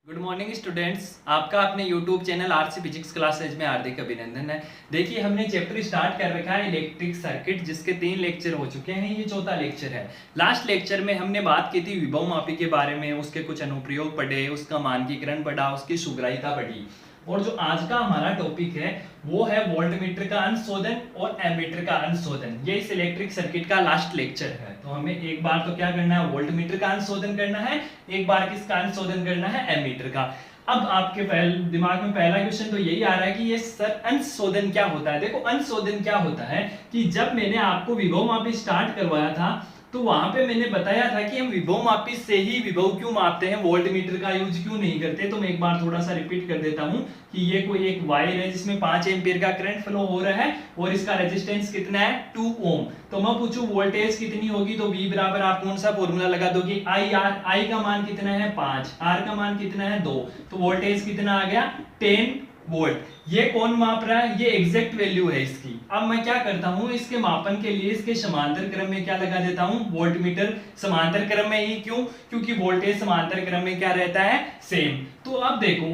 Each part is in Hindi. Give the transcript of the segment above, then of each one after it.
गुड मॉर्निंग स्टूडेंट्स, आपका अपने YouTube channel RC physics classes में हार्दिक अभिनंदन है। देखिए, हमने चैप्टर स्टार्ट कर रखा है इलेक्ट्रिक सर्किट, जिसके 3 लेक्चर हो चुके हैं। ये चौथा लेक्चर है। लास्ट लेक्चर में हमने बात की थी विभव मापी के बारे में, उसके कुछ अनुप्रयोग पढ़े, उसका मानकीकरण पढ़ा, उसकी शुभ्रायिता पढ़ी। और जो आज का हमारा टॉपिक है वो है वोल्टमीटर का अंशशोधन और एमीटर का अंशशोधन। ये इस इलेक्ट्रिक सर्किट का लास्ट लेक्चर है। तो हमें एक बार तो क्या करना है, वोल्टमीटर का अंशशोधन करना है, एक बार किसका अंशशोधन करना है, एमीटर का। अब आपके दिमाग में पहला क्वेश्चन तो यही आ रहा है कि ये सर अंशशोधन क्या होता है। देखो, अंशशोधन क्या होता है कि जब मैंने आपको विभव मापी स्टार्ट करवाया था तो वहां पे मैंने बताया था कि हम विभव मापी से ही विभव क्यों मापते हैं, वोल्टमीटर का यूज क्यों नहीं करते। तो मैं एक बार थोड़ा सा रिपीट कर देता हूं कि ये कोई एक वायर है जिसमें 5 एम्पीयर का करंट फ्लो हो रहा है और इसका रेजिस्टेंस कितना है, 2 ओम। तो मैं पूछूं वोल्टेज कितनी होगी, तो V बराबर आप कौन सा फॉर्मूला लगा दोगे, I का मान कितना है 5, R का मान कितना है 2, तो वोल्टेज कितना आ गया 10 वोल्ट। ये कौन माप रहा है, ये एग्जैक्ट वैल्यू है इसकी। अब मैं क्या करता हूं, इसके मापन के लिए इसके समांतर क्रम में क्या लगा देता हूं, वोल्टमीटर। समांतर क्रम में ही क्यों, क्योंकि वोल्टेज समांतर क्रम में क्या रहता है, सेम। तो अब देखो,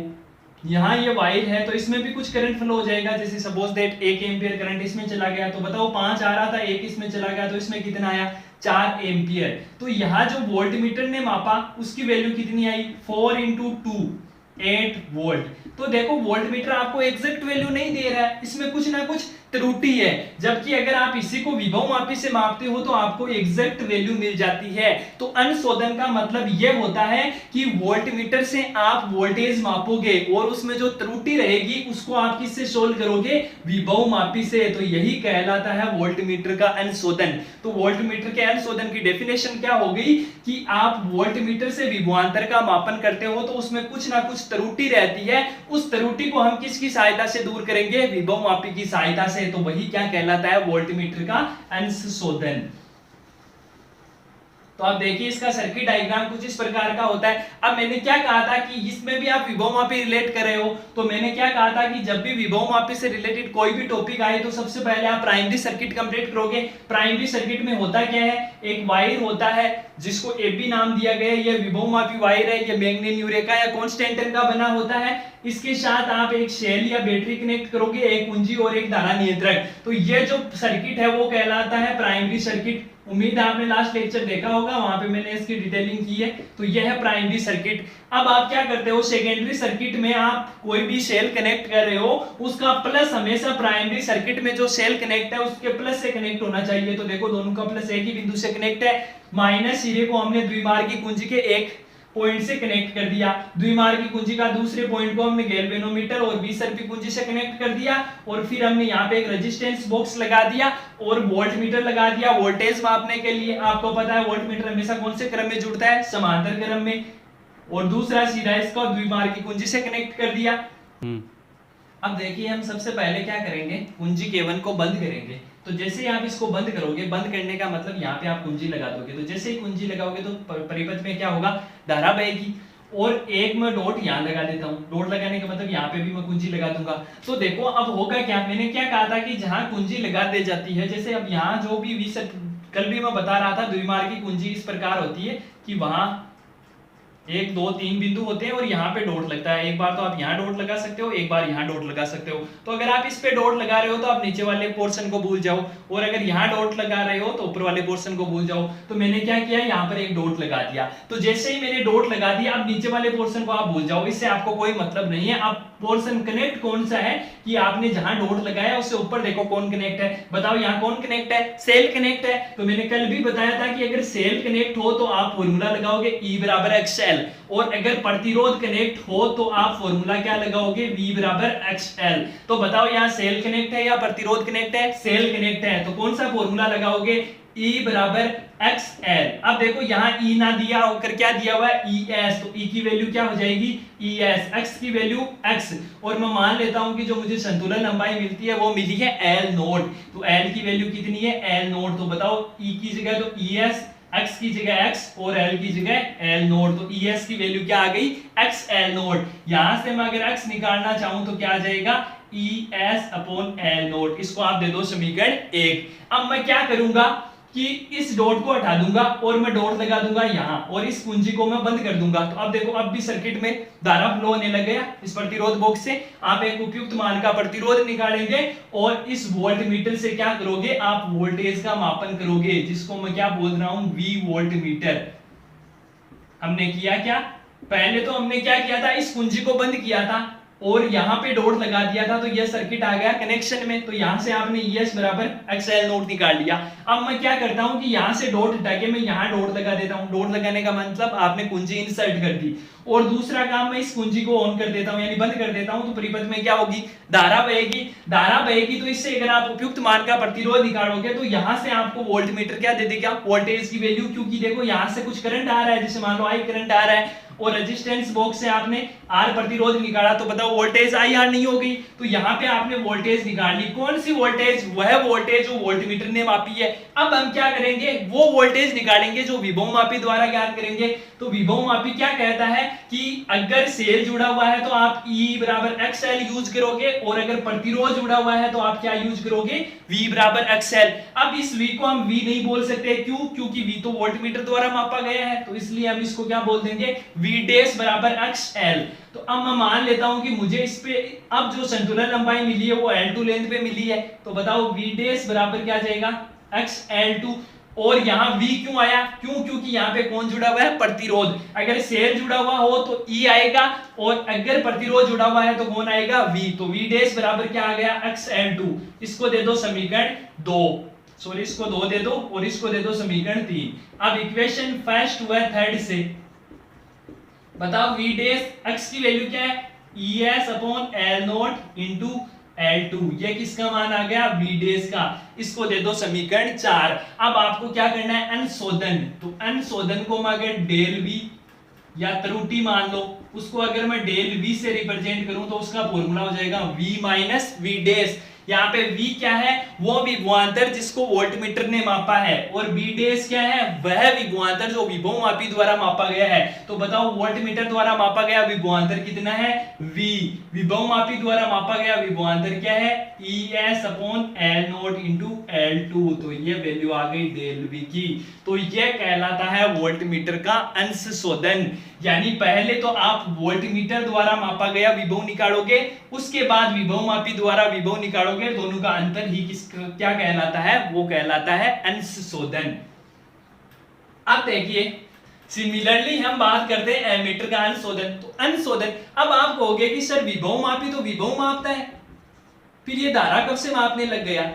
यहाँ ये वायर है तो इसमें भी कुछ करंट फ्लो हो जाएगा। जैसे सपोज दैट 1 एम्पियर करंट इसमें चला गया, तो बताओ 5 आ रहा था, 1 इसमें चला गया, तो इसमें कितना आया 4 एम्पियर। तो यहाँ जो वोल्टमीटर ने मापा उसकी वैल्यू कितनी आई, 4 इंटू 2 8 वोल्ट। तो देखो, वोल्टमीटर आपको एग्जैक्ट वैल्यू नहीं दे रहा है, इसमें कुछ ना कुछ त्रुटि है। जबकि अगर आप इसी को विभव मापी से मापते हो तो आपको एग्जैक्ट वैल्यू मिल जाती है। तो अंशशोधन का मतलब यह होता है कि वोल्टमीटर से आप वोल्टेज मापोगे और उसमें जो त्रुटि रहेगी उसको आप किससे सोल्व करोगे, विभव मापी से। तो यही कहलाता है वोल्टमीटर का अंशशोधन। तो वोल्टमीटर के अंशशोधन की डेफिनेशन क्या हो गई कि आप वोल्टमीटर से विभवांतर का मापन करते हो तो उसमें कुछ ना कुछ त्रुटि रहती है। उस त्रुटि को हम किसकी सहायता से दूर करेंगे, विभव मापी की सहायता से। तो वही क्या कहलाता है, वोल्टमीटर का अंशशोधन। तो आप देखिए, इसका सर्किट डायग्राम कुछ इस प्रकार का होता है। अब मैंने क्या कहा था कि इसमें भी आप विभव मापी रिलेट कर रहे हो, तो मैंने क्या कहा था कि जब भी विभव मापी से रिलेटेड कोई भी टॉपिक आए तो सबसे पहले आप प्राइमरी सर्किट कंप्लीट करोगे। प्राइमरी सर्किट में होता क्या है, एक वायर होता है जिसको AB नाम दिया गया है, ये विभव मापी वायर है, ये मैंगनीज यूरेका या कॉन्स्टेंटन का बना होता है। इसके साथ आप एक शेल या बैटरी कनेक्ट करोगे, एक कुंजी और एक धारा नियंत्रक। तो ये जो सर्किट है वो कहलाता है प्राइमरी सर्किट। उम्मीद है आपने लास्ट लेक्चर देखा होगा, वहां पे मैंने इसकी डिटेलिंग की है। तो यह है प्राइमरी सर्किट। अब आप क्या करते हो, सेकेंडरी सर्किट में आप कोई भी सेल कनेक्ट कर रहे हो, उसका प्लस हमेशा प्राइमरी सर्किट में जो सेल कनेक्ट है उसके प्लस से कनेक्ट होना चाहिए। तो देखो, दोनों का प्लस एक ही बिंदु से कनेक्ट है। माइनस सिरे को हमने द्विमार्गी कुंजी के एक पॉइंट से कनेक्ट कर दिया, द्विमार्गी कुंजी का दूसरे पॉइंट को हमने गैल्वेनोमीटर और बीसर्पी कुंजी से कनेक्ट कर दिया, और फिर हमने यहाँ पे एक रेजिस्टेंस बॉक्स लगा दिया और वोल्टमीटर लगा दिया वोल्टेज मापने के लिए। आपको पता है वोल्टमीटर हमेशा कौन से क्रम में जुड़ता है, समांतर क्रम में। और दूसरा सीधा इसका द्विमार्गी कुंजी से कनेक्ट कर दिया। अब देखिए, हम सबसे पहले क्या करेंगे, कुंजी K1 को बंद करेंगे। तो जैसे ही आप इसको बंद करोगे, बंद करने का मतलब यहाँ पे आप कुंजी लगा दोगे, तो जैसे ही कुंजी लगाओगे तो परिपथ में क्या होगा, धारा बहेगी। और एक मैं डॉट यहाँ लगा देता हूँ, डॉट लगाने का मतलब यहाँ पे भी मैं कुंजी लगा दूंगा। तो देखो, अब होगा क्या, मैंने क्या कहा था कि जहां कुंजी लगा दे जाती है, जैसे अब यहाँ जो भी कल भी मैं बता रहा था, द्विमार्गी कुंजी इस प्रकार होती है कि वहां 1 2 3 बिंदु होते हैं और यहाँ पे डॉट लगता है। एक बार तो आप यहाँ डॉट लगा सकते हो, एक बार यहाँ डॉट लगा सकते हो। तो अगर आप इस पे डॉट लगा रहे हो तो आप नीचे वाले पोर्शन को भूल जाओ, और अगर यहाँ डॉट लगा रहे हो तो ऊपर वाले पोर्शन को भूल जाओ। तो मैंने क्या किया, यहाँ पर एक डॉट लगा दिया। तो जैसे ही मैंने डॉट लगा दिया, अब नीचे वाले पोर्शन को आप भूल जाओ, इससे आपको कोई मतलब नहीं है। अब पोर्शन कनेक्ट कौन सा है कि आपने जहां डॉट लगाया उससे ऊपर देखो कौन कनेक्ट है, बताओ यहाँ कौन कनेक्ट है, सेल कनेक्ट है। तो मैंने कल भी बताया था कि अगर सेल कनेक्ट हो तो आप फॉर्मूला लगाओगे E बराबर XL, और अगर प्रतिरोध कनेक्ट हो तो आप फॉर्मूला क्या लगाओगे, V बराबर XL। तो बताओ यहाँ सेल कनेक्ट है या प्रतिरोध कनेक्ट है, सेल कनेक्ट है, तो कौन सा फॉर्मूला लगाओगे, E बराबर XL। अब देखो, यहाँ E ना दिया होकर क्या दिया हुआ है, ES। तो E की वैल्यू क्या हो जाएगी, ES, X की वैल्यू X। और मैं मान लेता हूं कि जो मुझे संतुलन लंबाई मिलती है वो मिली है L नोट। तो L की वैल्यू कितनी है, L नोट। तो बताओ, E की जगह तो ES, X की जगह X और L की जगह L नोट। तो ES की वैल्यू क्या आ गई, XL नोट। यहां से मैं अगर X निकालना चाहूं तो क्या आ जाएगा, ES अपॉन L नोट। इसको आप दे दो समीकरण 1। अब मैं क्या करूंगा, कि इस डॉट को हटा दूंगा और मैं डॉट लगा दूंगा यहां और इस कुंजी को मैं बंद कर दूंगा। तो अब देखो अब भी सर्किट में धारा फ्लो होने लग गया इस प्रतिरोध बॉक्स से। आप एक उपयुक्त मान का प्रतिरोध निकालेंगे और इस वोल्ट मीटर से क्या करोगे, आप वोल्टेज का मापन करोगे, जिसको मैं क्या बोल रहा हूं, वी वोल्ट मीटर। हमने किया क्या, पहले तो हमने क्या किया था, इस कुंजी को बंद किया था और यहां पे डॉट लगा दिया था, तो यह सर्किट आ गया कनेक्शन में। तो यहां से आपने ES बराबर XL नोट निकाल लिया। अब मैं क्या करता हूं कि यहां से डॉट हटा के मैं यहां डॉट लगा देता हूं। डॉट लगाने का मतलब आपने कुंजी इंसर्ट कर दी। और दूसरा काम, मैं इस कुंजी को ऑन कर देता हूं यानी बंद कर देता हूं। तो परिपथ में क्या होगी, धारा बहेगी। धारा बहेगी तो इससे अगर आप उपयुक्त मान का प्रतिरोध निकालोगे तो यहां से आपको वोल्ट मीटर क्या दे देगा, वोल्टेज की वैल्यू। क्योंकि देखो यहां से कुछ करंट आ रहा है, जैसे मान लो I करंट आ रहा है और रेजिस्टेंस बॉक्स से आपने R प्रतिरोध निकाला, तो बताओ वोल्टेज IR नहीं हो गई। तो यहाँ पे आपने वोल्टेज निकाल ली। कौन सी वोल्टेज, वह वोल्टेज जो वोल्टमीटर ने मापी है। अब हम क्या करेंगे, वो वोल्टेज निकालेंगे जो विभव मापी द्वारा ज्ञात करेंगे। तो विभव मापी क्या कहता है कि अगर सेल जुड़ा हुआ है तो आप E बराबर XL यूज करोगे और अगर प्रतिरोध जुड़ा हुआ है तो आप क्या यूज करोगे, V बराबर XL। अब इस V को हम V नहीं बोल सकते, क्यों, क्योंकि V तो वोल्टमीटर द्वारा मापा गया है। तो इसलिए हम इसको क्या बोल देंगे, V डैश बराबर XL। तो अब मैं मान लेता हूं कि मुझे इस पे अब जो संतुलन लंबाई मिली है वो L2 लेंथ पे मिली है। तो बताओ V डैश बराबर क्या आ जाएगा, XL2। और यहां V क्यों आया, क्यों, क्योंकि यहां पे कौन जुड़ा हुआ है, प्रतिरोध। अगर सेल जुड़ा हुआ हो तो E आएगा और अगर प्रतिरोध जुड़ा हुआ है तो कौन आएगा, V। तो V डैश बराबर क्या आ गया, XL2। इसको दे दो समीकरण 2, सॉरी इसको 2 दे दो और इसको दे दो समीकरण 3। अब इक्वेशन फर्स्ट व थर्ड से बताओ V डैश x की वैल्यू क्या है, ES upon L not into L2। ये किसका मान आ गया, V डैश का। इसको दे दो समीकरण 4। अब आपको क्या करना है, अंशोधन। तो अंशोधन को मैं अगर डेल V या त्रुटि मान लो, उसको अगर मैं डेल V से रिप्रेजेंट करूं तो उसका फॉर्मूला हो जाएगा V माइनस V डैश। यहाँ पे V क्या है, वो विभवांतर जिसको वोल्टमीटर ने मापा है, और V डैश क्या है, वह विभवांतर जो विभव मापी द्वारा मापा गया है। तो बताओ वोल्टमीटर द्वारा मापा गया विभवांतर कितना है, V। विभव मापी द्वारा मापा गया विभवांतर क्या है, ES upon L not into L2। तो ये वैल्यू आ गई डेल V की। तो ये कहलाता है वोल्टमीटर का अंश शोधन। यानी पहले तो आप वोल्टमीटर द्वारा मापा गया विभव निकालोगे, उसके बाद विभव मापी द्वारा विभव निकालोगे। दोनों का अंतर ही क्या कहलाता है, वो कहलाता है अंश शोधन। अब देखिए सिमिलरली हम बात करते हैं एमीटर का अंश शोधन। तो अंश शोधन, अब आप कहोगे कि सर विभव मापी तो विभव मापता है, फिर ये धारा कब से मापने लग गया,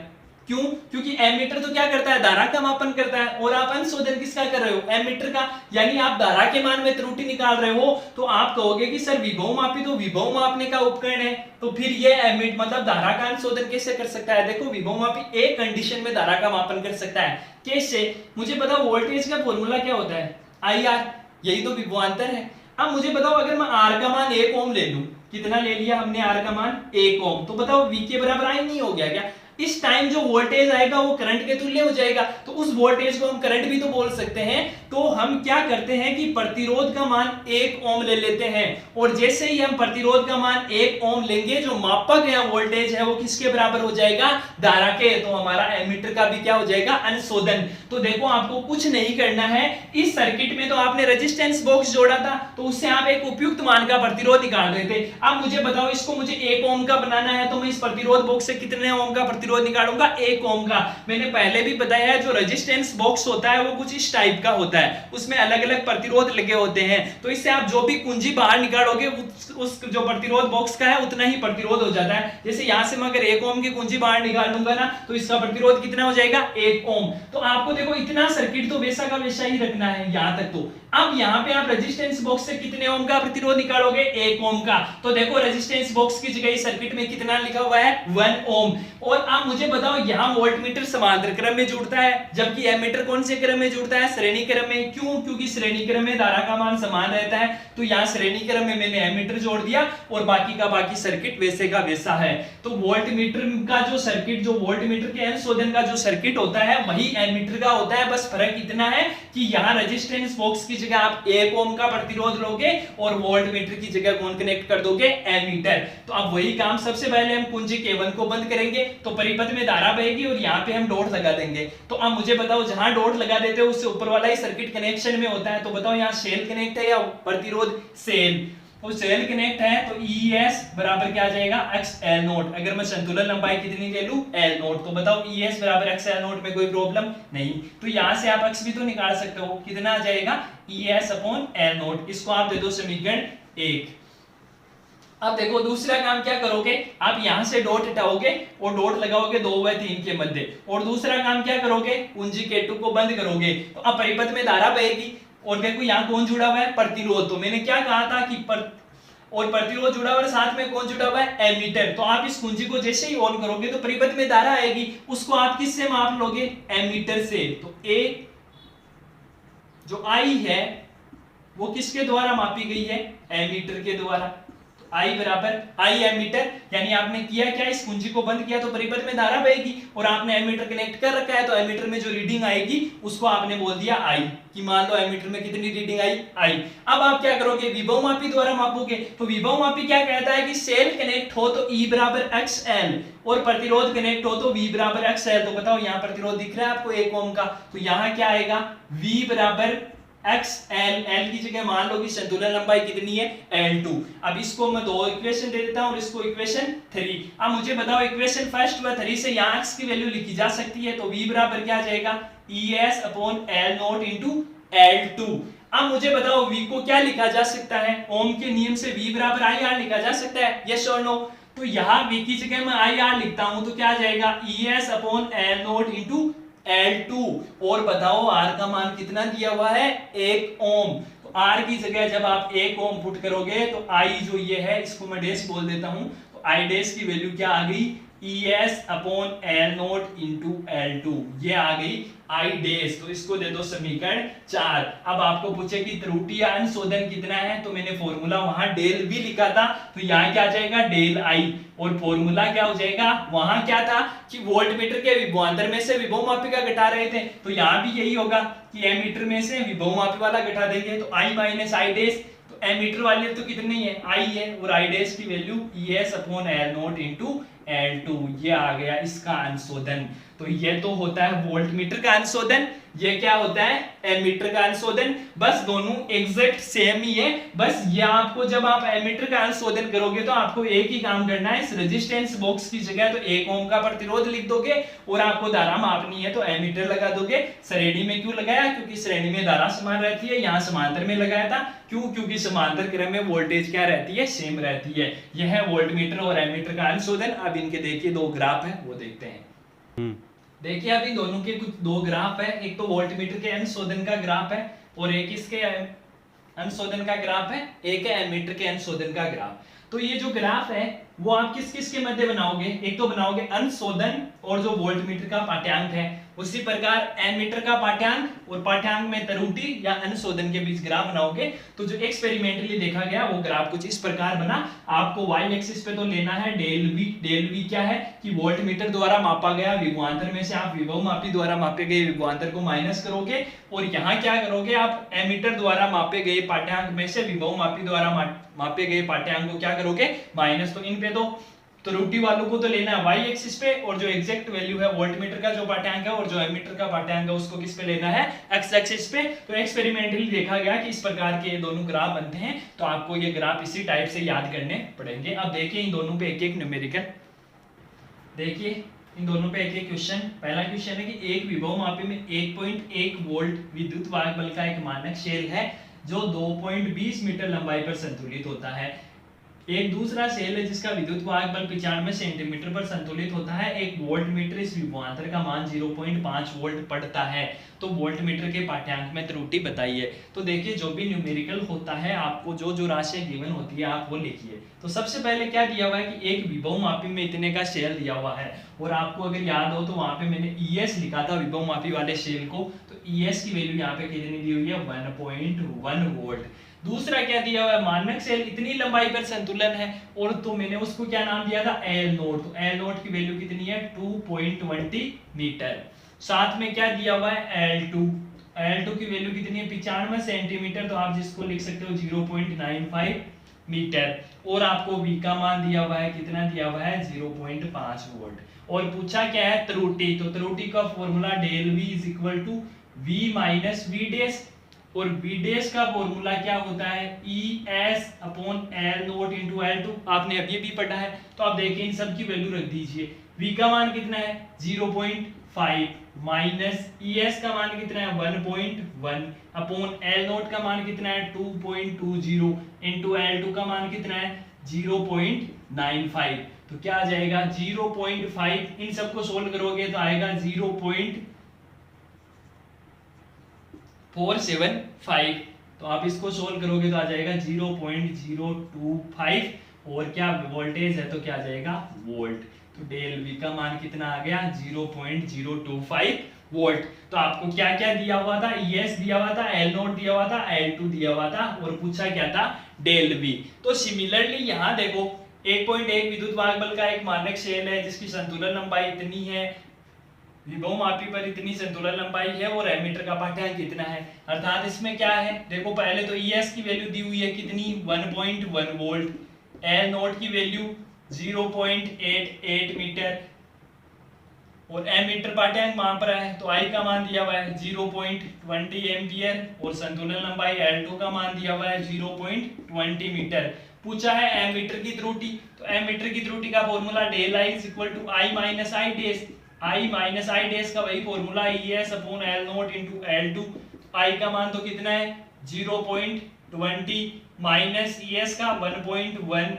क्यों, क्योंकि एमीटर तो क्या करता है, धारा का मापन करता है। और आप अंश शोधन किसका कर रहे हो, एमीटर का। यानी आप धारा के मान में त्रुटि निकाल रहे हो। तो आप कहोगे कि सर विभव मापी तो विभव मापने का उपकरण है, तो फिर ये एमीट मतलब धारा का अंश शोधन कैसे कर सकता है। देखो विभव मापी एक कंडीशन में धारा का मापन कर सकता है, कैसे, मुझे बताओ वोल्टेज का फॉर्मूला क्या होता है, IR, यही तो विभवांतर है। अब मुझे बताओ अगर मैं R का मान 1 ओम ले लूं, कितना ले लिया हमने R का मान 1 ओम, तो बताओ V के बराबर I नहीं हो गया क्या। इस टाइम जो वोल्टेज आएगा वो करंट के तुल्य हो जाएगा। तो उस वोल्टेज को हम करंट भी तो बोल सकते हैं। तो हम क्या करते हैं कि प्रतिरोध का मान 1 ओम ले लेते हैं, और जैसे ही हम प्रतिरोध का मान 1 ओम लेंगे, जो मापा गया वोल्टेज है वो किसके बराबर हो जाएगा, धारा के। तो हमारा एमीटर का भी क्या हो जाएगा, अंशशोधन। तो देखो आपको कुछ नहीं करना है, इस सर्किट में तो आपने रेजिस्टेंस बॉक्स जोड़ा था, तो उससे आप एक उपयुक्त मान का प्रतिरोध निकाल रहे थे। अब मुझे बताओ इसको मुझे 1 ओम का बनाना है, तो मैं इस प्रतिरोध बॉक्स से कितने ओम का प्रतिरोध निकालूंगा, 1 ओम का। मैंने पहले भी बताया है जो रेजिस्टेंस बॉक्स होता है वो कुछ इस टाइप का होता है, उसमें अलग अलग प्रतिरोध लगे होते हैं। तो इससे आप जो भी कुंजी बाहर निकालोगे उस जो प्रतिरोध बॉक्स का है उतना ही प्रतिरोध हो जाता है। जैसे यहां से मैं अगर 1 ओम की कुंजी बाहर निकाल लूंगा ना, तो इसका प्रतिरोध कितना हो जाएगा, 1 ओम। तो आपको देखो इतना सर्किट तो वैसा का वैसा ही रखना है यहां तक। तो अब यहां पे आप रेजिस्टेंस बॉक्स से कितने ओम का प्रतिरोध निकालोगे, 1 ओम का। तो देखो रेजिस्टेंस बॉक्स की जगह सर्किट में कितना लिखा हुआ है, 1 ओम। और आप मुझे बताओ यहां वोल्टमीटर समांतर क्रम में जुड़ता है, जबकि एमीटर कौन से क्रम में जुड़ता है, श्रेणी क्रम में। क्यों, क्योंकि श्रेणी क्रम में धारा का मान समान रहता है। तो यहां श्रेणी क्रम में मैंने एमीटर जोड़ दिया और बाकी का बाकी सर्किट वैसे का वैसा है। तो वोल्टमीटर का जो सर्किट, जो वोल्टमीटर के अंशशोधन का जो सर्किट होता है वही एमीटर का होता है। बस फर्क इतना है कि यहां रेजिस्टेंस बॉक्स की जगह आप 1 ओम का प्रतिरोध लोगे और वोल्ट मीटर की जगह कौन कनेक्ट कर दोगे, एमीटर। तो अब वही काम, सबसे पहले हम कुंजी K1 को बंद करेंगे तो परिपथ में धारा बहेगी और यहाँ पे हम डॉट लगा देंगे। तो अब मुझे बताओ जहां डॉट लगा देते हो उससे ऊपर वाला ही सर्किट कनेक्शन में होता है, तो बताओ यहाँ सेल कनेक्ट है या प्रतिरोध, सेल। तो सेल कनेक्ट है तो ES बराबर क्या आ जाएगा, XL नोट। अगर मैं संतुलन लंबाई कितनी ले लूं, L नोट, तो बताओ ES बराबर XL नोट में कोई प्रॉब्लम नहीं। तो यहां से आप X भी तो निकाल सकते हो, कितना आ जाएगा, ES अपॉन L नोट। इसको आप दे दो समीकरण 1। अब देखो दूसरा काम क्या करोगे, आप यहां से डॉट हटाओगे और डॉट लगाओगे 2 व 3 के मध्य, और दूसरा काम क्या करोगे, कुंजी K2 को बंद करोगे। तो अब परिपथ में धारा बहेगी और देखो यहाँ कौन जुड़ा हुआ है, प्रतिरोध। तो मैंने क्या कहा था कि और प्रतिरोध जुड़ा हुआ है, साथ में कौन जुड़ा हुआ है, एमीटर। तो आप इस कुंजी को जैसे ही ऑन करोगे तो परिपथ में धारा आएगी, उसको आप किससे माप लोगे, एमीटर से। तो एक जो आई है वो किसके द्वारा मापी गई है, एमीटर के द्वारा। आई बराबर आई एमीटर, यानी आपने किया क्या, इस कुंजी को बंद किया तो परिपथ में धारा बहेगी और आपने एमीटर कनेक्ट कर रखा है, तो एमीटर में जो रीडिंग आएगी उसको आपने बोल दिया आई, कि मान लो एमीटर में कितनी रीडिंग आई, आई। अब आप क्या करोगे, विभव मापी द्वारा मापोगे। तो विभव मापी क्या कहता है कि सेल कनेक्ट हो तो E बराबर XL और प्रतिरोध कनेक्ट हो तो V बराबर XL। तो बताओ यहाँ प्रतिरोध दिख रहा है आपको 1 ओम का, तो यहाँ क्या आएगा, V बराबर XL, L की जगह मान लो कि संतुलन लंबाई कितनी है, L2। अब इसको मैं 2 इक्वेशन दे देता हूं और इसको इक्वेशन 3। अब मुझे बताओ इक्वेशन फर्स्ट व 3 से यहाँ x की वैल्यू लिखी जा सकती है, तो V बराबर क्या आ जाएगा, ES upon L not into L2। अब मुझे बताओ V को क्या लिखा जा सकता है, ओम के नियम से V बराबर IR लिखा जा सकता है, यस और नो। तो यहाँ V की जगह मैं IR लिखता हूं तो क्या आ जाएगा, ES upon L not into L2। और बताओ R का मान कितना दिया हुआ है, 1 ओम। तो R की जगह जब आप 1 ओम पुट करोगे तो I जो ये है इसको मैं डैश बोल देता हूं, तो I डैश की वैल्यू क्या आ गई, ES upon L not into L2, ये आ गई I डैश। तो इसको दे दो समीकरण 4। अब आपको पूछे कि त्रुटि या अंशोधन कितना है, तो मैंने फॉर्मूला वहां डेल भी लिखा था, तो यहाँ क्या आ जाएगा, डेल I। और फॉर्मूला क्या हो जाएगा, वहां क्या था कि वोल्टमीटर के विभवांतर में से विभव मापी का घटा रहे थे, तो यहाँ भी यही होगा कि एमीटर में से विभव मापी वाला घटा देंगे, तो I माइनस I डैश। तो एमीटर वाले तो कितनी है, I है, और I डैश की value ES upon L not into L2, ये आ गया इसका अंशोधन। तो ये तो होता है वोल्टमीटर का अंशोधन, ये क्या होता है, एमीटर का अंशोधन। बस दोनों एग्जैक्ट सेम ही है, बस ये आपको जब आप एमीटर का अंशोधन करोगे तो आपको एक ही काम करना है, इस रेजिस्टेंस बॉक्स की जगह तो 1 ओम का प्रतिरोध लिख दोगे और आपको धारा मापनी है तो एमीटर लगा दोगे। श्रेणी में क्यों लगाया, क्योंकि श्रेणी में धारा समान रहती है, यहाँ समांतर में लगाया था, क्यों, क्योंकि समांतर क्रम में वोल्टेज क्या रहती है, सेम रहती है। यह है वोल्टमीटर और एमीटर का अंशोधन। अब इनके देखिए 2 ग्राफ है वो देखते हैं। देखिए अभी दोनों के कुछ 2 ग्राफ है, एक तो वोल्टमीटर के अंशोधन का ग्राफ है और एक इसके अंशोधन का ग्राफ है, एक है एमीटर के अंशोधन का ग्राफ। तो ये जो ग्राफ है वो आप किस किस के मध्य बनाओगे, एक तो बनाओगे अंशोधन और जो वोल्टमीटर का पाठ्यांक है, उसी प्रकार एमीटर का पाठ्यांक और पाठ्यांक में त्रुटि या अंशोधन के बीच ग्राफ बनाओगे। तो जो एक्सपेरिमेंटली देखा गया वो ग्राफ कुछ इस प्रकार बना। आपको y एक्सिस पे तो लेना है डेल v। डेल v क्या है कि वोल्टमीटर द्वारा मापा गया विभवांतर में से आप विभव मापी द्वारा मापे गए विभवांतर को माइनस करोगे, और यहाँ क्या करोगे, आप एमीटर द्वारा मापे गए पाठ्यांक में से विभव मापी द्वारा मापे गए पाठ्यांक को क्या करोगे, माइनस। तो इन पे तो त्रुटि वालों को तो लेना है y एक्सिस पे, और जो एग्जैक्ट वैल्यू है वोल्टमीटर का जो पाठ्यांक है और जो एमीटर का पाठ्यांक है उसको किस पे लेना है, x एक्सिस पे। तो एक्सपेरिमेंटली देखा गया कि इस प्रकार के ये दोनों ग्राफ बनते हैं, तो आपको ये ग्राफ इसी टाइप से याद करने पड़ेंगे। अब देखिए इन दोनों पे एक एक न्यूमेरिकल, देखिए इन दोनों पे एक एक क्वेश्चन। पहला क्वेश्चन है कि एक विभव मापी में 1.1 वोल्ट विद्युत वाहक बल का एक मानक शेल है जो 2.20 मीटर लंबाई पर संतुलित होता है। एक दूसरा सेल है जिसका विद्युत वाहक बल 95 सेंटीमीटर पर संतुलित होता है। एक वोल्टमीटर इस विभवांतर का मान 0.5 वोल्ट पढ़ता है। तो वोल्टमीटर के पाठ्यांक में त्रुटि बताइए। तो देखिए जो भी न्यूमेरिकल होता है आपको जो जो राशि गिवन होती है आप वो लिखिए। तो सबसे पहले क्या दिया हुआ है कि एक विभव मापी में इतने का शेल दिया हुआ है, और आपको अगर याद हो तो वहां पे मैंने ES लिखा था विभव मापी वाले शेल को, तो ES की वैल्यू यहाँ पे कितनी दी हुई है 1.1 वोल्ट। दूसरा क्या दिया हुआ है, मानक सेल इतनी लंबाई पर संतुलन है, और तो मैंने उसको क्या नाम दिया था L नोट। तो L नोट की वैल्यू कितनी है 2.20 मीटर। साथ में क्या दिया हुआ है L2, L2 की वैल्यू कितनी है 95 सेंटीमीटर, तो आप जिसको लिख सकते हो 0.95 मीटर। और आपको V का मान दिया हुआ है, कितना दिया हुआ है 0.5 वोल्ट। और पूछा क्या है त्रुटि, तो त्रुटि का formula del V is equal to V minus V dash, और V डैश का फॉर्मूला क्या होता है ES upon L nought into L2, आपने अभी भी पढ़ा है। तो आप देखिए इन सब की वैल्यू रख दीजिए। V का मान कितना है 0.5 माइनस ES का मान कितना है 1.1 अपॉन L नोट का मान कितना है 2.20 इंटू L2 का मान कितना है 0.95। तो क्या आ जाएगा 0.5, इन सबको सोल्व करोगे तो आएगा 0.475। तो आप इसको सोल्व करोगे तो आ जाएगा 0.025, और क्या वोल्टेज है तो क्या आ जाएगा वोल्ट। तो डेल V का मान कितना आ गया 0.025 वोल्ट। तो आपको क्या क्या दिया हुआ था, ES दिया हुआ था, L नोट दिया हुआ था, L2 दिया हुआ था, और पूछा क्या था डेल V। तो सिमिलरली यहाँ देखो 1.1 विद्युत वाहक बल का एक मानक शेल है जिसकी संतुलन लंबाई इतनी है, विभव मापी पर इतनी संतुलन लंबाई है, और एमीटर का पाठ्यांक कितना है। अर्थात इसमें क्या है देखो, पहले तो ES की वैल्यू दी हुई है कितनी 1.1 वोल्ट, L नोट की वैल्यू 0.88 मीटर, और एमीटर पाठ्यांक मान पर है तो I का मान दिया हुआ है 0.20 एम्पियर, और संतुलन लंबाई L2 का मान दिया हुआ है 0.20 मीटर। पूछा है एमीटर की त्रुटि, तो एमीटर की त्रुटि का formula del I is equal to I minus I dash, I minus I dash का वही formula ES upon L nought into L2। I का मान तो कितना है 0.20 माइनस ES का 1.1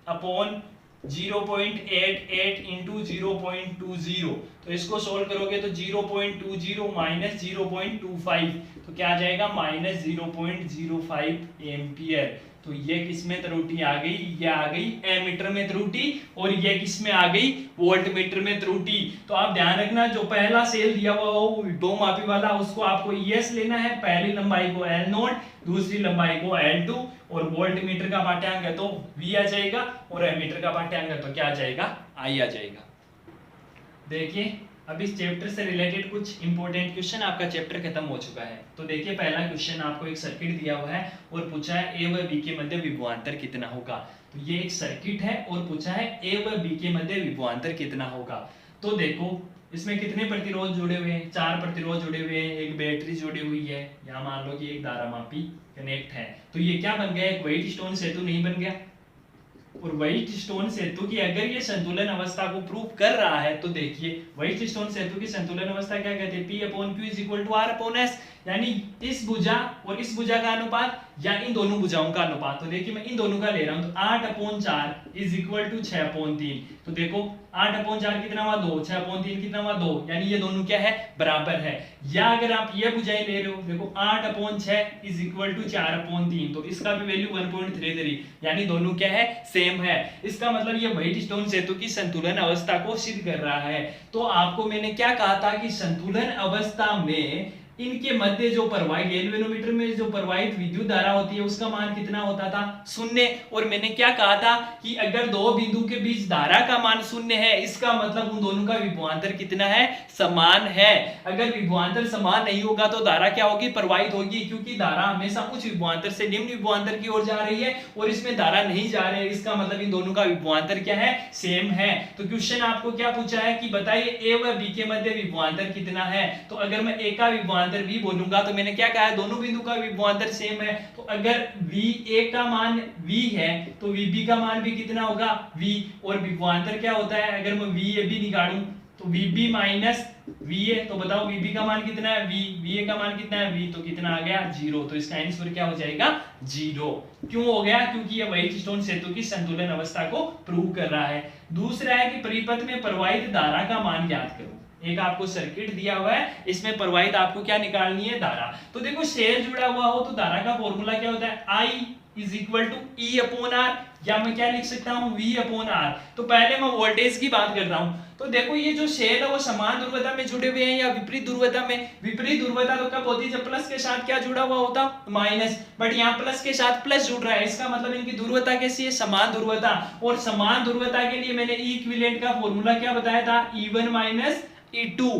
अपॉन 0.88 इंटू 0.20। तो इसको सोल्व करोगे तो 0.20 माइनस 0.25, तो क्या आ जाएगा माइनस 0.05 एम्पियर। तो ये किसमें त्रुटि आ गई, ये आ गई एमीटर में त्रुटि, और ये किसमें आ गई वोल्टमीटर में त्रुटि। तो आप ध्यान रखना जो पहला सेल दिया हुआ हो विभव मापी वाला, उसको आपको ES लेना है, पहली लंबाई को L नोट, दूसरी लंबाई को L2, और वोल्टमीटर का पाठ्यांक है तो V आ जाएगा, और एमीटर का पाठ्यांक है तो क्या आ जाएगा I आ जाएगा। देखिए अब इस चैप्टर से रिलेटेड कुछ इंपॉर्टेंट क्वेश्चन, आपका चैप्टर खत्म हो चुका है। तो देखिए पहला क्वेश्चन आपको एक सर्किट दिया हुआ है और पूछा है A व B के मध्य विभवांतर कितना होगा। तो ये एक सर्किट है और पूछा है A व B के मध्य विभवांतर कितना होगा। तो देखो इसमें कितने प्रतिरोध जुड़े हुए हैं, 4 प्रतिरोध जुड़े हुए हैं, एक बैटरी जुड़ी हुई है, यहाँ मान लो कि एक धारामापी कनेक्ट है। तो ये क्या बन गया, एक व्हाइट स्टोन सेतु नहीं बन गया। और व्हाइट स्टोन सेतु की अगर ये संतुलन अवस्था को प्रूव कर रहा है तो देखिए व्हाइट स्टोन सेतु की संतुलन अवस्था क्या कहते हैं, P upon Q is equal to R upon S, यानी इस भुजा और इस भुजा का अनुपात या इन दोनों भुजाओं का अनुपात। तो देखिए मैं इन दोनों का ले रहा हूं तो 8 upon 4 is equal to 6 upon 3। तो देखो 8 अपॉन 4 कितना हुआ 2, 6 अपॉन 3 कितना हुआ 2, यानी ये दोनों क्या है बराबर है। या अगर आप ये भुजाएं ले रहे हो देखो 8 upon 6 is equal to 4 upon 3, तो इसका भी वैल्यू 1.33, यानी दोनों क्या है सेम है। इसका मतलब ये व्हाइट स्टोन सेतु की संतुलन अवस्था को सिद्ध कर रहा है। तो आपको मैंने क्या कहा था कि संतुलन अवस्था में इनके मध्य जो प्रवाहित गैल्वेनोमीटर में जो प्रवाहित विद्युत धारा होती है उसका मान कितना होता था 0। और मैंने क्या कहा था कि अगर दो बिंदु के बीच धारा का मान 0 है इसका मतलब उन दोनों का विभवांतर कितना है, समान है। अगर विभवांतर समान नहीं होगा तो धारा क्या होगी, प्रवाहित होगी, क्योंकि धारा हमेशा उच्च विभवांतर से निम्न विभवांतर की ओर जा रही है और इसमें धारा नहीं जा रही है, इसका मतलब इन दोनों का विभवांतर क्या है, सेम है। तो क्वेश्चन आपको क्या पूछा है कि बताइए A व B के मध्य विभवांतर कितना है। तो अगर मैं A का विभवांतर V बोलूंगा तो मैंने क्या कहा है दोनों बिंदु का विभवांतर सेम है। तो अगर VA का मान V है तो VB का मान भी कितना होगा V, और विभवांतर क्या होता है अगर मैं VAB निकालूं तो VB माइनस VA, तो बताओ VB का मान कितना है V, VA का मान कितना है V, तो कितना आ गया 0। तो इसका आंसर क्या हो जाएगा 0। क्यों हो गया, क्योंकि ये व्हाइट स्टोन सेतु की संतुलन अवस्था को प्रूव कर रहा है। दूसरा है कि परिपथ में प्रवाहित धारा का मान ज्ञात करो। एक आपको सर्किट दिया हुआ है, इसमें प्रवाहित आपको क्या निकालनी है, धारा। तो देखो शेल जुड़ा हुआ हो तो धारा का फॉर्मूला क्या होता है, I is equal to E upon R, या मैं क्या लिख सकता हूँ V अपॉन R। तो पहले मैं वोल्टेज की बात कर रहा हूँ। तो देखो ये जो शेल है वो समान ध्रुवता में जुड़े हुए हैं या विपरीत ध्रुवता में। विपरीत ध्रुवता तो कब होती है, जब प्लस के साथ क्या जुड़ा हुआ होता, माइनस, बट यहाँ प्लस के साथ प्लस जुड़ रहा है, इसका मतलब इनकी ध्रुवता कैसी है, समान ध्रुवता। और समान ध्रुवता के लिए मैंने E इक्विवेलेंट का फॉर्मूला क्या बताया था, E1 माइनस E2।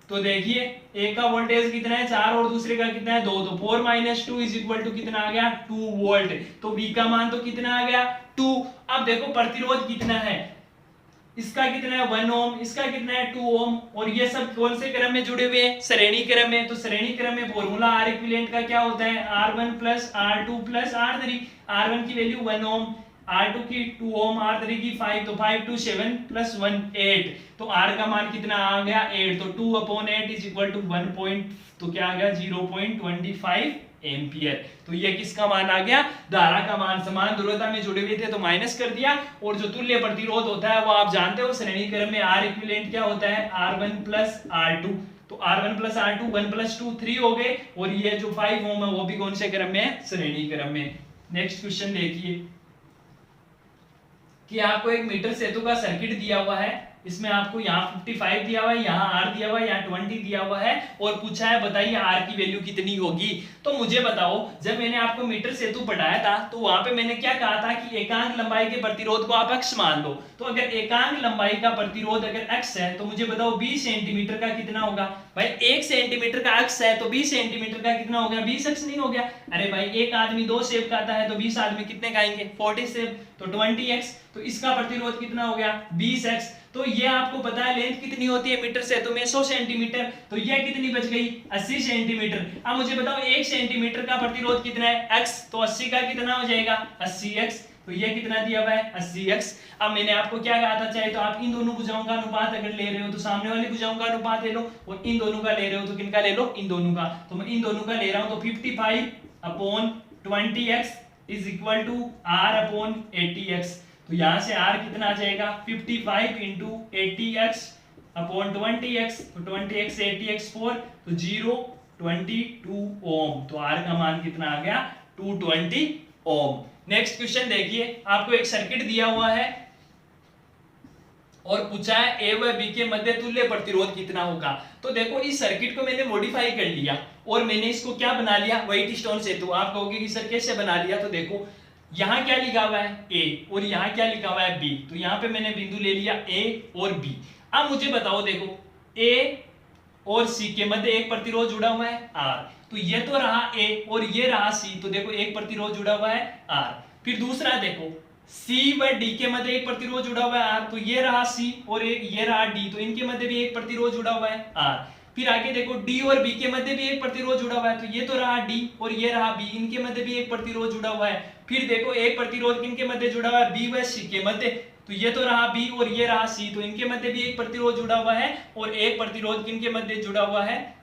तो देखिए एक का वोल्टेज कितना है 4 और दूसरे का कितना है 2, तो 4 माइनस 2 इज इक्वल टू कितना आ गया 2 वोल्ट। तो V का मान तो कितना आ गया 2। अब देखो प्रतिरोध कितना है, इसका कितना है 1 ओम, इसका कितना है 2 ओम, और ये सब कौन से क्रम में जुड़े हुए हैं श्रेणी क्रम में। तो श्रेणी क्रम में फॉर्मूला R इक्विवेलेंट का क्या होता है R1 plus R2 plus R3। R1 की वैल्यू 1 ओम, R2 की 2 ओम, R3 की 5, तो 5 2 7 प्लस 1 8, तो R का मान कितना आ गया 8, तो 2/8 इज इक्वल टू 1 पॉइंट, तो क्या आ गया 0.25 एम्पियर। तो ये किसका मान आ गया धारा का मान। समान ध्रुवता में जुड़े हुए थे तो माइनस कर दिया, और जो तुल्य प्रतिरोध होता है वो आप जानते हो श्रेणी क्रम में R इक्विवेलेंट क्या होता है R1 प्लस R2। तो R1 प्लस R2 1 प्लस 2 3 हो गए, और ये जो 5 ओम है वो भी कौन से क्रम में है श्रेणी क्रम में। नेक्स्ट क्वेश्चन देखिए कि आपको एक मीटर सेतु का सर्किट दिया हुआ है, इसमें आपको यहाँ 55 दिया हुआ है, यहाँ R दिया हुआ है, यहाँ 20 दिया हुआ है, और पूछा है बताइए R की वैल्यू कितनी होगी। तो मुझे बताओ जब मैंने आपको मीटर सेतु पढ़ाया था तो वहां पे मैंने क्या कहा था कि एकांक लंबाई के प्रतिरोध को आप x मान लो। तो अगर एकांक लंबाई का प्रतिरोध अगर x है तो मुझे बताओ 20 सेंटीमीटर का कितना होगा। भाई 1 सेंटीमीटर का x है तो 20 सेंटीमीटर का कितना हो गया 20x नहीं हो गया। अरे भाई एक आदमी 2 सेब खाता है तो 20 आदमी कितने खाएंगे 40 सेब, तो 20x, तो इसका प्रतिरोध कितना हो गया 20x। तो ये आपको पता है लेंथ कितनी होती है मीटर से, तो में 100 सेंटीमीटर, तो ये कितनी बच गई 80 सेंटीमीटर। अब मुझे बताओ 1 सेंटीमीटर का प्रतिरोध कितना है x, तो 80 का कितना हो जाएगा 80x, तो ये कितना दिया हुआ है 80x। अब मैंने आपको क्या कहा था, चाहे तो आप इन दोनों भुजाओं का अनुपात अगर ले रहे हो तो सामने वाली भुजाओं का अनुपात ले लो, और इन दोनों का ले रहे हो तो किनका ले लो इन दोनों का। तो मैं इन दोनों का ले रहा हूं, तो 55/20x is equal to R/80x। तो यहां से R कितना आ जाएगा 55 इंटू 80x/20x, तो 20x 80x 4, तो 0.22 ओम। तो R का मान कितना आ गया 220 ओम। नेक्स्ट क्वेश्चन देखिए, आपको एक सर्किट दिया हुआ है और पूछा है ए व बी के मध्य तुल्य प्रतिरोध कितना होगा। तो देखो इस सर्किट को मैंने मॉडिफाई कर लिया और मैंने इसको क्या बना लिया व्हाइट स्टोन से। तो आप कहोगे कि सर कैसे बना लिया, तो देखो यहाँ क्या लिखा हुआ है ए और यहाँ क्या लिखा हुआ है बी, तो यहाँ पे मैंने बिंदु ले लिया ए और बी। अब मुझे बताओ देखो ए और सी के मध्य एक प्रतिरोध जुड़ा हुआ है आर, तो ये तो रहा ए और ये रहा सी, तो देखो एक प्रतिरोध जुड़ा हुआ है आर। फिर दूसरा देखो सी व डी के मध्य एक प्रतिरोध जुड़ा हुआ है आर, तो ये रहा सी और एक ये रहा डी, तो इनके मध्य भी एक प्रतिरोध जुड़ा हुआ है आर। फिर आगे देखो डी और बी के मध्य भी एक प्रतिरोध जुड़ा हुआ है, तो ये तो रहा डी और ये रहा बी, इनके मध्य भी एक प्रतिरोध जुड़ा हुआ है। फिर देखो एक प्रतिरोध किनके मध्य जुड़ा हुआ है बी व सी के मध्य, तो ये तो रहा बी और ये रहा सी, तो इनके मध्य भी एक प्रतिरोध जुड़ा हुआ है। और एक प्रतिरोध किनके मध्य जुड़ा हुआ है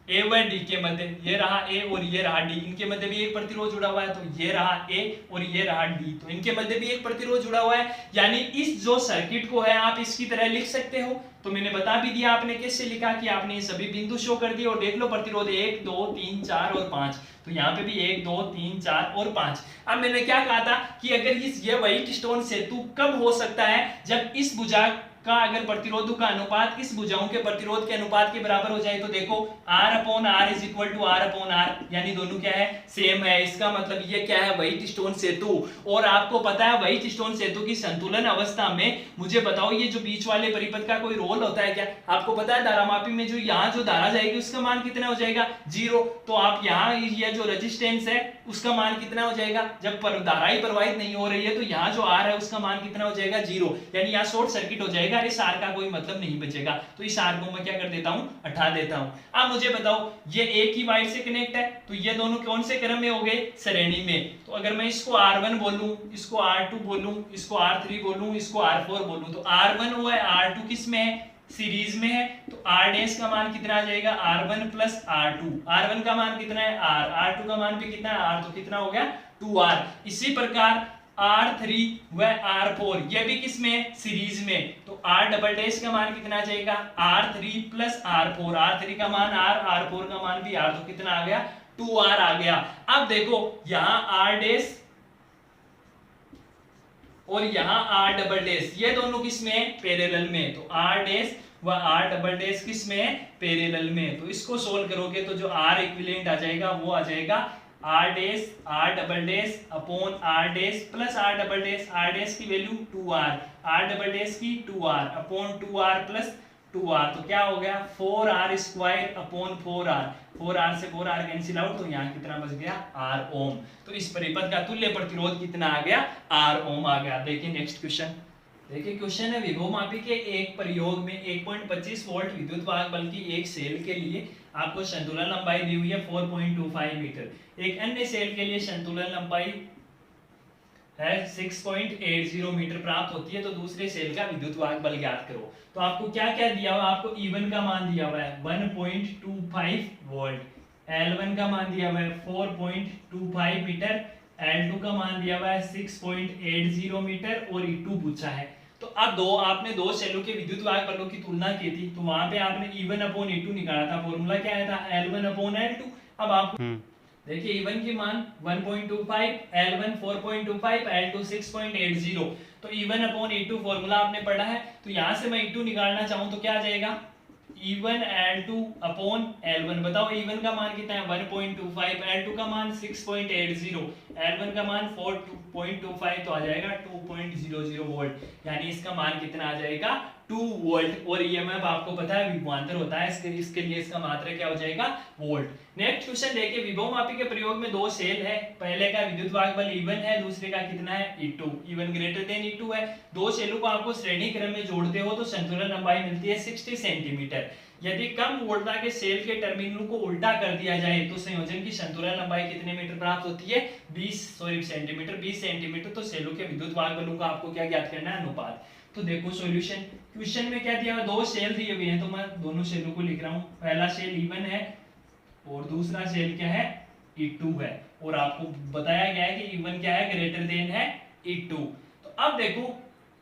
ए व डी के मध्य, ये रहा ए और ये रहा डी, इनके मध्य भी एक प्रतिरोध जुड़ा हुआ है, तो ये रहा ए और ये रहा डी, तो इनके मध्य भी एक प्रतिरोध जुड़ा हुआ है। यानी इस जो सर्किट को है आप इसकी तरह लिख सकते हो। तो मैंने बता भी दिया आपने कैसे लिखा कि आपने ये सभी बिंदु शो कर दिए और देख लो प्रतिरोध 1 2 3 4 और 5, तो यहाँ पे भी 1 2 3 4 और 5। अब मैंने क्या कहा था कि अगर ये व्हाइट स्टोन सेतु कब हो सकता है, जब इस भुजा का अगर प्रतिरोधों का अनुपात इस भुजाओं के प्रतिरोध के अनुपात के बराबर हो जाए। तो देखो R/R is equal to R/R, यानी दोनों क्या है सेम है। इसका मतलब ये क्या है व्हाइट स्टोन सेतु। और आपको पता है व्हाइट स्टोन सेतु की संतुलन अवस्था में मुझे बताओ ये जो बीच वाले परिपथ का कोई रोल होता है क्या, आपको पता है धारामापी में जो यहाँ जो धारा जाएगी उसका मान कितना हो जाएगा 0। तो आप यहाँ ये जो रेजिस्टेंस है उसका मान कितना हो जाएगा, जब धारा ही प्रवाहित नहीं हो रही है तो यहाँ जो R है उसका मान कितना हो जाएगा 0, यानी यहाँ शॉर्ट सर्किट हो जाएगा, इस आर का कोई मतलब नहीं बचेगा। तो इस आर को मैं क्या कर देता हूं हटा देता हूं। अब मुझे बताओ ये एक ही वायर से कनेक्ट है, तो ये दोनों कौन से क्रम में हो गए श्रेणी में। तो अगर मैं इसको R1 बोलूं, इसको R2 बोलूं, इसको R3 बोलूं, इसको R4 बोलूं, तो R1 हुआ है R2 किस में है सीरीज में है, तो R डैश का मान कितना आ जाएगा R1 प्लस R2। R1 का मान कितना है R, R2 का मान भी कितना है R, तो कितना हो गया 2R। इसी प्रकार R3 व R4 ये भी किस में सीरीज में, तो R डबल डैश का मान कितना आ जाएगा R3 प्लस R4, R3 का मान R, R4 का मान भी R, तो कितना आ गया 2R आ गया। अब देखो यहाँ R डैश और यहाँ R डबल डैश ये दोनों किस में पैरेलल में, तो R डैश व R डबल डैश किस में पैरेलल में। तो इसको सोल्व करोगे तो जो R इक्विवेलेंट आ जाएगा वो आ जाएगा R dash R double dash upon R dash plus R double dash की value 2R, R double dash की 2R upon 2R plus 2r, तो क्या हो गया 4r² अपॉन 4r, 4r से 4r कैंसिल आउट, तो यहाँ कितना बच गया r ओम। तो इस परिपथ का तुल्य प्रतिरोध कितना आ गया, r ओम आ गया। देखिए नेक्स्ट क्वेश्चन, देखिए क्वेश्चन है विभवमापी के एक प्रयोग में 1.25 वोल्ट विद्युत वाहक बल की एक सेल के लिए आपको संतुलन लंबाई दी हुई है 4.25 मीटर, एक अन्य सेल के लिए संतुलन लंबाई है 6.80 मीटर प्राप्त होती है, तो दूसरे सेल का विद्युत वाहक बल ज्ञात करो। तो आपको क्या क्या दिया हुआ है, आपको E1 का मान दिया हुआ है 1.25 वोल्ट, L1 का मान दिया हुआ है 4.25 मीटर, L2 का मान दिया हुआ है 6.80 मीटर और E2 पूछा है। तो अब आपने दो सेलों के विद्युत वाहक बलों की तुलना की थी, तो वहां पे आपने E1 अपॉन E2 निकाला था, फॉर्मूला क्या आया था L1 अपॉन L2। अब आपको देखिए E1 की मान 1.25, L1 4.25, L2 6.80, तो E1 अपॉन E2 फॉर्मूला आपने पढ़ा है। तो यहां से मैं E2 निकालना चाहूं तो क्या आ जाएगा, E1 L2 अपॉन L1, बताओ E1 का मान कितना है 1.25, L2 का मान 6.80, L1 का मान 4.25, तो आ जाएगा 2.00 वोल्ट, यानी इसका मान कितना आ जाएगा 2 वोल्ट। और EMF आपको पता है विभवांतर होता है, इसके लिए इसका मात्रा क्या हो जाएगा वोल्ट। नेक्स्ट क्वेश्चन देखिए, विभवमापी के प्रयोग में दो सेल है, पहले का विद्युत वाहक बल E1 है, दूसरे का कितना है E2, E1 greater than E2 है। दो सेलों को आपको श्रेणी क्रम में जोड़ते हो तो संतुलन लंबाई मिलती है 60 सेंटीमीटर। यदि कम वोल्टता के सेल के टर्मिनल को उल्टा कर दिया जाए तो संयोजन की संतुलन लंबाई कितने मीटर प्राप्त होती है 20 सेंटीमीटर। तो सेलों के विद्युत वाहक बलों का आपको क्या ज्ञात करना है, अनुपात। तो देखो सॉल्यूशन, क्वेश्चन में क्या दिया हुआ, दो सेल दिए हुए हैं, तो मैं दोनों सेलों को लिख रहा हूं, पहला सेल E1 है और दूसरा सेल क्या है E2 है, और आपको बताया गया है कि E1 क्या है ग्रेटर देन है E2। तो अब देखो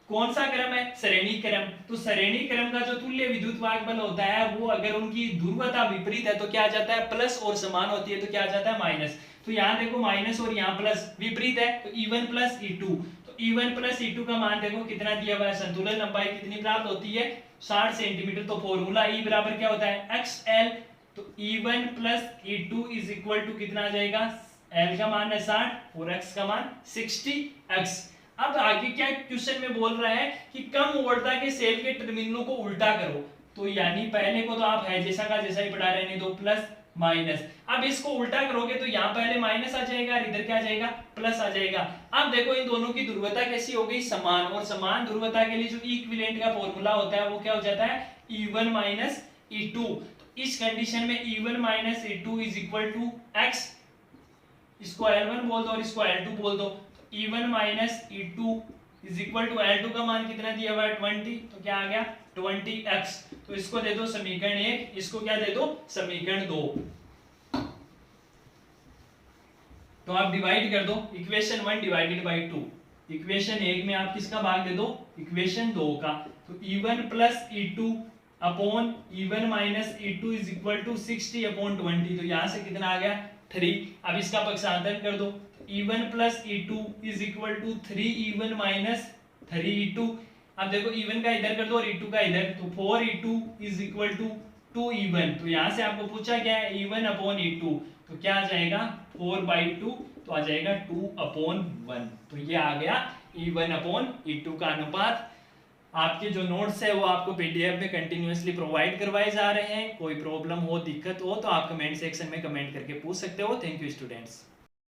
कौन सा क्रम है, श्रेणी क्रम। तो श्रेणी क्रम का जो तुल्य विद्युत वाहक बल होता है वो अगर उनकी ध्रुवता विपरीत है तो क्या आ जाता है प्लस, और समान होती है तो क्या आ जाता है माइनस। तो यहाँ देखो माइनस और यहाँ प्लस, विपरीत है तो E1 प्लस E2, तो E1 प्लस E2 का मान देखो कितना दिया हुआ है, संतुलन लंबाई कितनी प्राप्त होती है 60 सेंटीमीटर। तो फॉर्मूला E बराबर क्या होता है XL, तो E1 plus E2 is equal to कितना आ जाएगा, L का मान है 60 और X का मान 60x। अब आगे क्या क्वेश्चन में बोल रहा है कि कम वोल्टता के सेल के टर्मिनलों को उल्टा करो, तो यानी पहले को तो आप है जैसा का जैसा ही पढ़ा रहने दो, प्लस माइनस। अब इसको उल्टा करोगे तो यहाँ पहले माइनस आ जाएगा, इधर क्या आ जाएगा प्लस आ जाएगा। अब देखो इन दोनों की ध्रुवता कैसी हो गई, समान, और समान ध्रुवता के लिए जो इक्विवेलेंट का फॉर्मूला होता है वो क्या हो जाता है E1 माइनस E2। तो इस कंडीशन में E1 minus E2 is equal to x, इसको L1 बोल दो और इसको L2 बोल दो। E1 minus E2 is equal to L2 का मान कितना दिया हुआ है 20, तो क्या आ गया 20x। तो इसको दे दो समीकरण 1, इसको क्या दे दो समीकरण 2, तो आप डिवाइड कर दो, इक्वेशन 1 डिवाइडेड बाय 2, इक्वेशन 1 में आप किसका भाग दे दो इक्वेशन 2 का। तो E1 plus E2 upon E1 minus E2 is equal to 60 upon 20, तो यहाँ से कितना आ गया 3। अब इसका पक्षांतर कर दो, E1 plus E2 is equal to 3E1 minus 3E2। अब देखो E1 का इधर कर दो और E2 का इधर, तो 4E2 is equal to 2E1। तो यहाँ से आपको पूछा क्या है E1 अपॉन E2, तो क्या आ जाएगा 4/2, तो आ जाएगा 2/1। तो ये आ गया E1 अपॉन E2 का अनुपात। आपके जो नोट्स है वो आपको PDF में कंटिन्यूअसली प्रोवाइड करवाए जा रहे हैं। कोई प्रॉब्लम हो, दिक्कत हो तो आप कमेंट सेक्शन में कमेंट करके पूछ सकते हो। Thank you students.